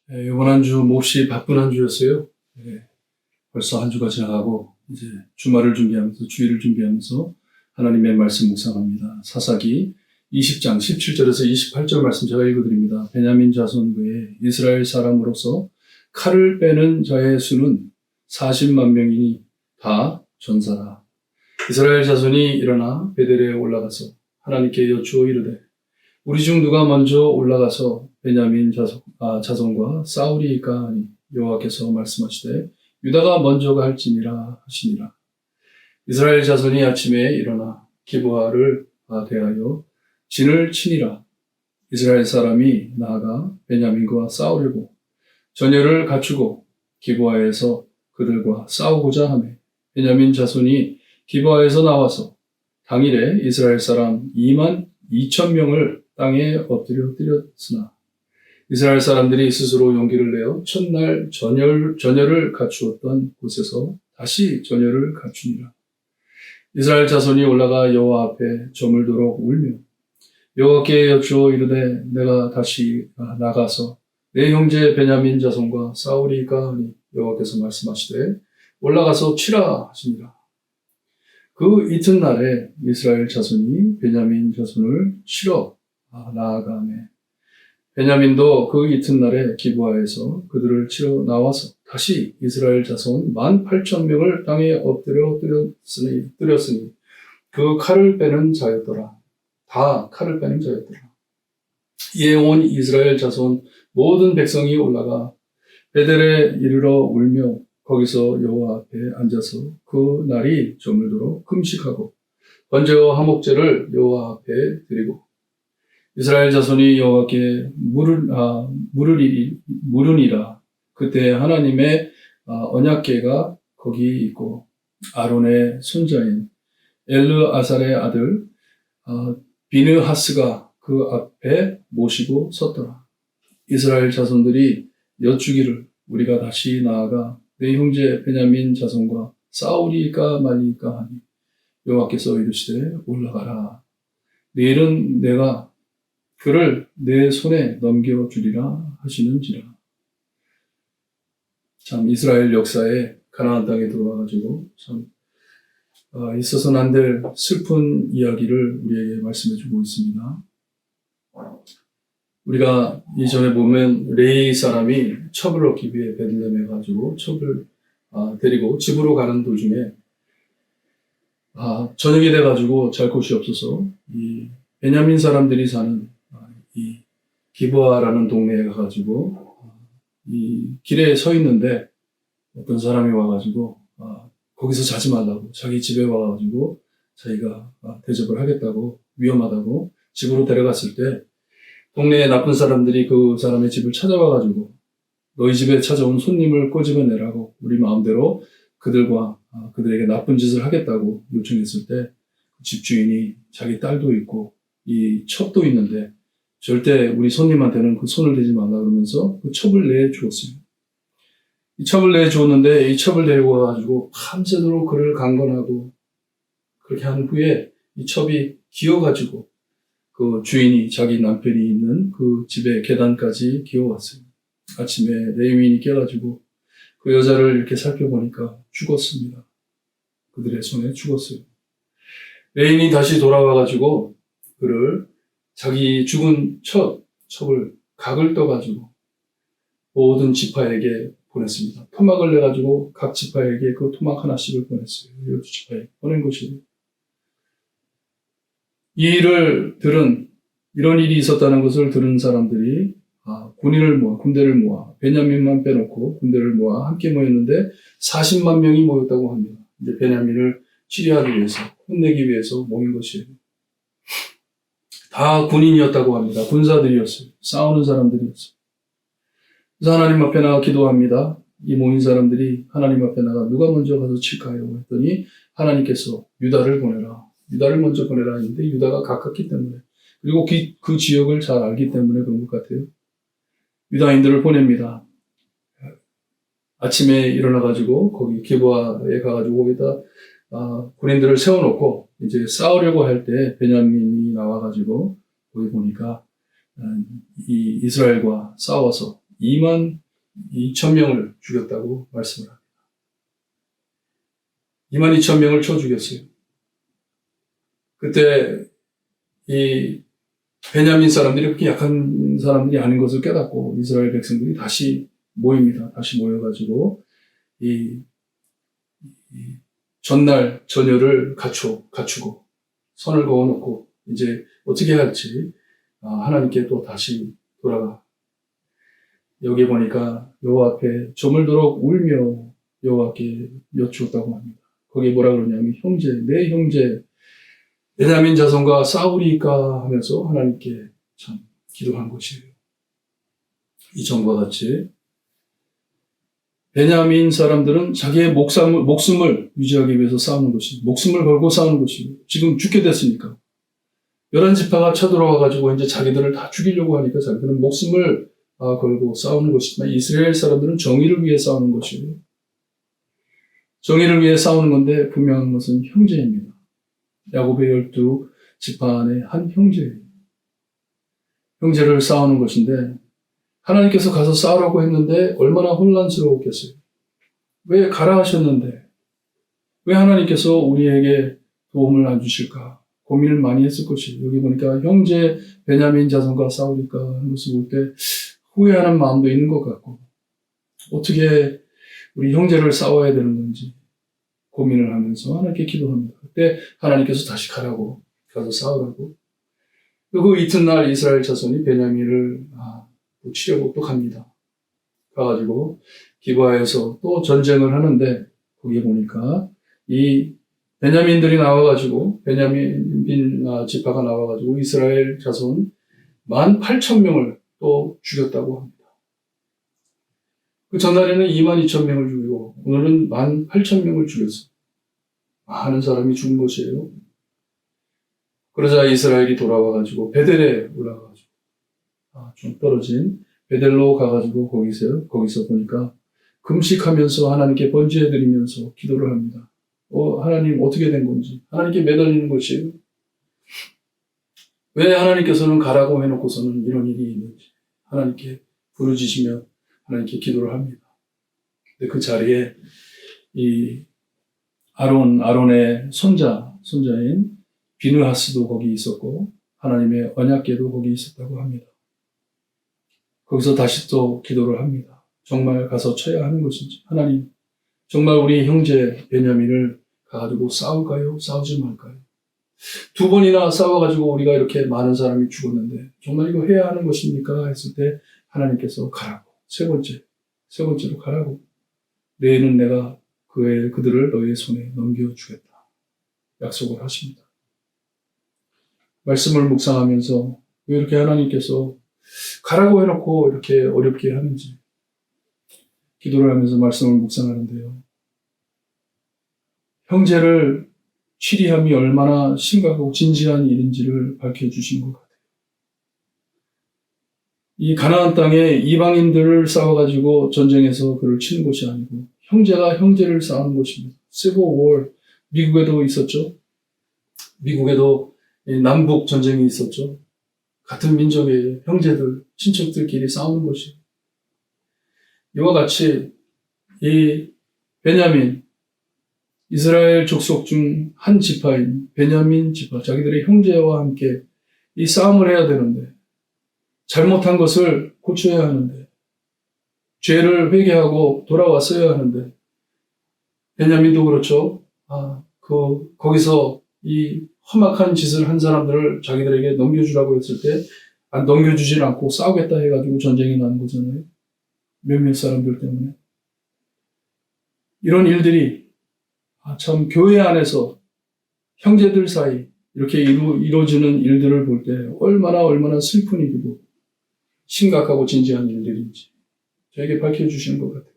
이번 한 주 몹시 바쁜 한 주였어요. 벌써 한 주가 지나가고 이제 주말을 준비하면서 주일을 준비하면서 하나님의 말씀 묵상합니다. 사사기 20장 17절에서 28절 말씀 제가 읽어드립니다. 베냐민 자손 외에 이스라엘 사람으로서 칼을 빼는 자의 수는 40만 명이니 다 전사라. 이스라엘 자손이 일어나 베델에 올라가서 하나님께 여쭈어 이르되 우리 중 누가 먼저 올라가서 베냐민 자손과 싸우리이까 하니 여호와께서 말씀하시되 유다가 먼저가 할지니라 하시니라. 이스라엘 자손이 아침에 일어나 기브아를 대하여 진을 치니라. 이스라엘 사람이 나아가 베냐민과 싸우려고 전열을 갖추고 기브아에서 그들과 싸우고자 하매 베냐민 자손이 기브아에서 나와서 당일에 이스라엘 사람 2만 2천 명을 땅에 엎드렸으나 이스라엘 사람들이 스스로 용기를 내어 첫날 전열을 갖추었던 곳에서 다시 전열을 갖추니라. 이스라엘 자손이 올라가 여호와 앞에 저물도록 울며 여호와께 여쭈어 이르되 내가 다시 나가서 내 형제 베냐민 자손과 싸우리이까 하니 여호와께서 말씀하시되 올라가서 치라 하시니라. 그 이튿날에 이스라엘 자손이 베냐민 자손을 치러 나아가매 베냐민도 그 이튿날에 기브아에서 그들을 치러 나와서 다시 이스라엘 자손 18,000명을 땅에 엎드렸으니 그 칼을 빼는 자였더라. 다 칼을 빼는 자였더라. 이에 온 이스라엘 자손 모든 백성이 올라가 베델에 이르러 울며 거기서 여호와 앞에 앉아서 그 날이 저물도록 금식하고 번제와 화목제를 여호와 앞에 드리고 이스라엘 자손이 여호와께 물으니라. 그때 하나님의 언약궤가 거기 있고 아론의 손자인 엘르아살의 아들 비느하스가 그 앞에 모시고 섰더라. 이스라엘 자손들이 여쭈기를 우리가 다시 나아가 내 형제 베냐민 자손과 싸우리까 말리까 하니 여호와께서 이르시되 올라가라. 내일은 내가 그를 내 손에 넘겨주리라 하시는지라. 참 이스라엘 역사에 가나안 땅에 들어와가지고 참 있어서는 안 될 슬픈 이야기를 우리에게 말씀해주고 있습니다. 우리가 이전에 보면 레위 사람이 첩을 얻기 위해 베들레헴에 가지고 첩을 데리고 집으로 가는 도중에 저녁이 돼가지고 잘 곳이 없어서 이 베냐민 사람들이 사는 이 기브아라는 동네에 가가지고 이 길에 서 있는데 어떤 사람이 와가지고 거기서 자지 말라고 자기 집에 와가지고 자기가 대접을 하겠다고 위험하다고 집으로 데려갔을 때 동네에 나쁜 사람들이 그 사람의 집을 찾아와가지고 너희 집에 찾아온 손님을 꼬집어내라고 우리 마음대로 그들에게 나쁜 짓을 하겠다고 요청했을 때 집주인이 자기 딸도 있고 이 첩도 있는데 절대 우리 손님한테는 그 손을 대지 말라 그러면서 그 첩을 내주었어요. 이 첩을 내주었는데 이 첩을 데리고 와가지고 밤새도록 그를 강건하고 그렇게 한 후에 이 첩이 기어가지고 그 주인이 자기 남편이 있는 그 집의 계단까지 기어왔어요. 아침에 레위인이 깨가지고 그 여자를 이렇게 살펴보니까 죽었습니다. 그들의 손에 죽었어요. 레위인이 다시 돌아와가지고 그를 자기 죽은 첩을 각을 떠가지고 모든 지파에게 보냈습니다. 토막을 내가지고 각 지파에게 그 토막 하나씩을 보냈어요. 12지파에 보낸 것이에요. 이 일을 이런 일이 있었다는 것을 들은 사람들이 군대를 모아 베냐민만 빼놓고 군대를 모아 함께 모였는데 40만 명이 모였다고 합니다. 이제 베냐민을 치료하기 위해서 혼내기 위해서 모인 것이에요. 다 군인이었다고 합니다. 군사들이었어요. 싸우는 사람들이었어요. 그래서 하나님 앞에 나가 기도합니다. 이 모인 사람들이 하나님 앞에 나가 누가 먼저 가서 칠까요? 했더니 하나님께서 유다를 보내라. 유다를 먼저 보내라 했는데 유다가 가깝기 때문에 그리고 그 지역을 잘 알기 때문에 그런 것 같아요. 유다인들을 보냅니다. 아침에 일어나가지고 거기 기브아에 가가지고 거기다 군인들을 세워놓고 이제 싸우려고 할 때 베냐민이 나와가지고 거기 보니까 이 이스라엘과 싸워서 2만 2천 명을 죽였다고 말씀을 합니다. 2만 2천 명을 쳐 죽였어요. 그때 이 베냐민 사람들이 그렇게 약한 사람들이 아닌 것을 깨닫고 이스라엘 백성들이 다시 모입니다. 다시 모여가지고 이 전날 전열을 갖추고 선을 그어놓고 이제 어떻게 할지 하나님께 또 다시 돌아가. 여기 보니까 여호와 앞에 저물도록 울며 여호와께 여쭈었다고 합니다. 거기에 뭐라 그러냐면 형제, 내 형제 베냐민 자손과 싸우리까 하면서 하나님께 참 기도한 것이에요. 이전과 같이 베냐민 사람들은 자기의 목숨을 유지하기 위해서 싸우는 것이, 목숨을 걸고 싸우는 것이고, 지금 죽게 됐으니까. 11지파가 쳐들어와가지고 이제 자기들을 다 죽이려고 하니까 자기들은 목숨을 걸고 싸우는 것이지만 이스라엘 사람들은 정의를 위해 싸우는 것이에요. 정의를 위해 싸우는 건데 분명한 것은 형제입니다. 야곱의 12지파 안에 한 형제예요. 형제를 싸우는 것인데 하나님께서 가서 싸우라고 했는데 얼마나 혼란스러웠겠어요. 왜 가라 하셨는데 왜 하나님께서 우리에게 도움을 안 주실까 고민을 많이 했을 것이에요. 여기 보니까 형제 베냐민 자손과 싸우니까 하는 것을 볼 때 후회하는 마음도 있는 것 같고 어떻게 우리 형제를 싸워야 되는 건지 고민을 하면서 하나님께 기도합니다. 그때 하나님께서 다시 가라고 가서 싸우라고. 그리고 이튿날 이스라엘 자손이 베냐민을 치려고 또 갑니다. 가가지고 기브아에서 또 전쟁을 하는데 거기에 보니까 이 베냐민들이 나와가지고 베냐민 지파가 나와가지고 이스라엘 자손 18,000명을 또 죽였다고 합니다. 그 전날에는 22,000명을 죽이고 오늘은 18,000명을 죽였어요. 많은 사람이 죽은 것이에요. 그러자 이스라엘이 돌아와가지고 베델에 올라가가지고 좀 떨어진 베델로 가가지고 거기서 보니까 금식하면서 하나님께 번제해드리면서 기도를 합니다. 하나님 어떻게 된 건지 하나님께 매달리는 것이에요. 왜 하나님께서는 가라고 해놓고서는 이런 일이 있는지 하나님께 부르짖으며 하나님께 기도를 합니다. 근데 그 자리에 이 아론의 손자인 비느하스도 거기 있었고 하나님의 언약궤도 거기 있었다고 합니다. 거기서 다시 또 기도를 합니다. 정말 가서 쳐야 하는 것인지 하나님 정말 우리 형제 베냐민을 가가지고 싸울까요? 싸우지 말까요? 2번이나 싸워가지고 우리가 이렇게 많은 사람이 죽었는데 정말 이거 해야 하는 것입니까? 했을 때 하나님께서 가라고 세 번째로 가라고 내일은 내가 그들을 너의 손에 넘겨주겠다 약속을 하십니다. 말씀을 묵상하면서 왜 이렇게 하나님께서 가라고 해놓고 이렇게 어렵게 하는지 기도를 하면서 말씀을 묵상하는데요. 형제를 치리함이 얼마나 심각하고 진지한 일인지를 밝혀주신 것 같아요. 이 가나안 땅에 이방인들을 싸워가지고 전쟁에서 그를 치는 것이 아니고 형제가 형제를 싸우는 것입니다. Civil War, 미국에도 있었죠. 미국에도 남북 전쟁이 있었죠. 같은 민족의 형제들, 친척들끼리 싸우는 것이. 이와 같이 이 베냐민, 이스라엘 족속 중 한 지파인 베냐민 지파, 자기들의 형제와 함께 이 싸움을 해야 되는데, 잘못한 것을 고쳐야 하는데, 죄를 회개하고 돌아왔어야 하는데, 베냐민도 그렇죠. 거기서 이 험악한 짓을 한 사람들을 자기들에게 넘겨주라고 했을 때, 넘겨주질 않고 싸우겠다 해가지고 전쟁이 나는 거잖아요. 몇몇 사람들 때문에. 이런 일들이 참 교회 안에서 형제들 사이 이렇게 이루어지는 일들을 볼 때 얼마나 슬픈 일이고 심각하고 진지한 일들인지 저에게 밝혀주시는 것 같아요.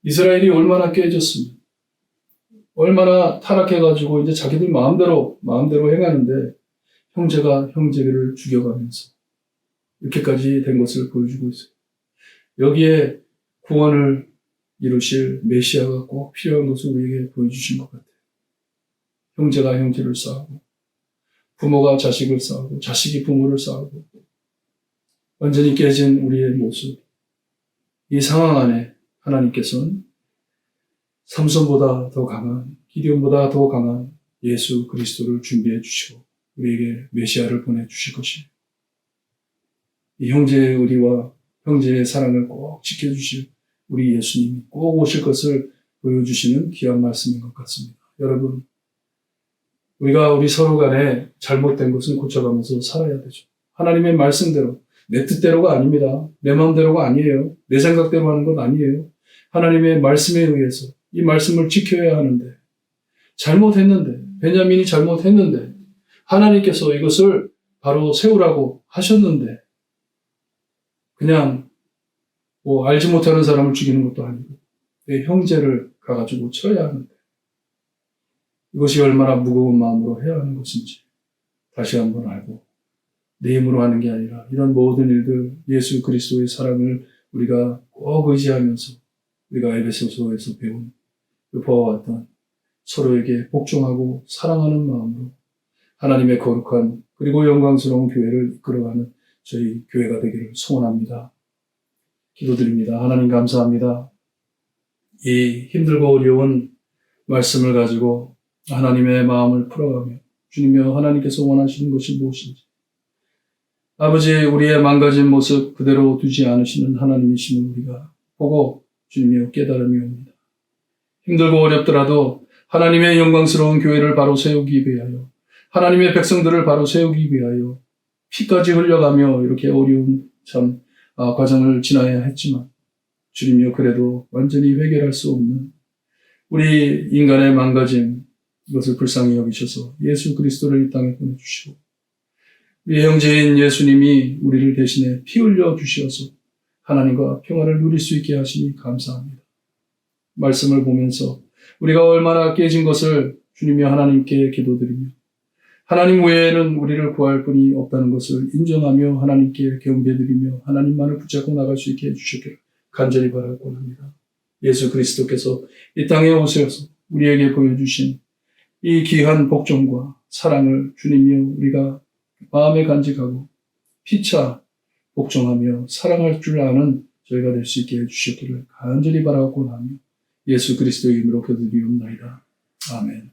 이스라엘이 얼마나 깨졌으면 얼마나 타락해가지고 이제 자기들 마음대로 행하는데 형제가 형제를 죽여가면서 이렇게까지 된 것을 보여주고 있어요. 여기에 구원을 이루실 메시아가 꼭 필요한 것을 우리에게 보여주신 것 같아요. 형제가 형제를 싸우고 부모가 자식을 싸우고 자식이 부모를 싸우고 완전히 깨진 우리의 모습 이 상황 안에 하나님께서는 삼손보다 더 강한, 기디온보다 더 강한 예수 그리스도를 준비해 주시고 우리에게 메시아를 보내주실 것이에요. 이 형제의 의리와 형제의 사랑을 꼭 지켜주실 우리 예수님이 꼭 오실 것을 보여주시는 귀한 말씀인 것 같습니다. 여러분, 우리가 우리 서로 간에 잘못된 것은 고쳐가면서 살아야 되죠. 하나님의 말씀대로, 내 뜻대로가 아닙니다. 내 마음대로가 아니에요. 내 생각대로 하는 건 아니에요. 하나님의 말씀에 의해서 이 말씀을 지켜야 하는데, 잘못했는데, 베냐민이 잘못했는데, 하나님께서 이것을 바로 세우라고 하셨는데, 그냥 알지 못하는 사람을 죽이는 것도 아니고, 내 형제를 가가지고 쳐야 하는데, 이것이 얼마나 무거운 마음으로 해야 하는 것인지 다시 한번 알고, 내 힘으로 하는 게 아니라 이런 모든 일들, 예수 그리스도의 사랑을 우리가 꼭 의지하면서 우리가 에베소서에서 배운 그 보아왔던 서로에게 복종하고 사랑하는 마음으로 하나님의 거룩한 그리고 영광스러운 교회를 이끌어가는 저희 교회가 되기를 소원합니다. 기도드립니다. 하나님 감사합니다. 이 힘들고 어려운 말씀을 가지고 하나님의 마음을 풀어가며 주님이여 하나님께서 원하시는 것이 무엇인지 아버지 우리의 망가진 모습 그대로 두지 않으시는 하나님이심을 우리가 보고 주님이여 깨달음이 옵니다. 힘들고 어렵더라도 하나님의 영광스러운 교회를 바로 세우기 위하여 하나님의 백성들을 바로 세우기 위하여 피까지 흘려가며 이렇게 어려운 참 과정을 지나야 했지만 주님이여 그래도 완전히 해결할 수 없는 우리 인간의 망가짐 이것을 불쌍히 여기셔서 예수 그리스도를 이 땅에 보내주시고 우리 형제인 예수님이 우리를 대신에 피 흘려 주셔서 하나님과 평화를 누릴 수 있게 하시니 감사합니다. 말씀을 보면서 우리가 얼마나 깨진 것을 주님이 하나님께 기도드리며 하나님 외에는 우리를 구할 분이 없다는 것을 인정하며 하나님께 경배드리며 하나님만을 붙잡고 나갈 수 있게 해주시기를 간절히 바라고 합니다. 예수 그리스도께서 이 땅에 오셔서 우리에게 보여주신 이 귀한 복종과 사랑을 주님이여 우리가 마음에 간직하고 피차 복종하며 사랑할 줄 아는 저희가 될 수 있게 해주시기를 간절히 바라고 하며 예수 그리스도의 이름으로 기도드리옵나이다. 아멘.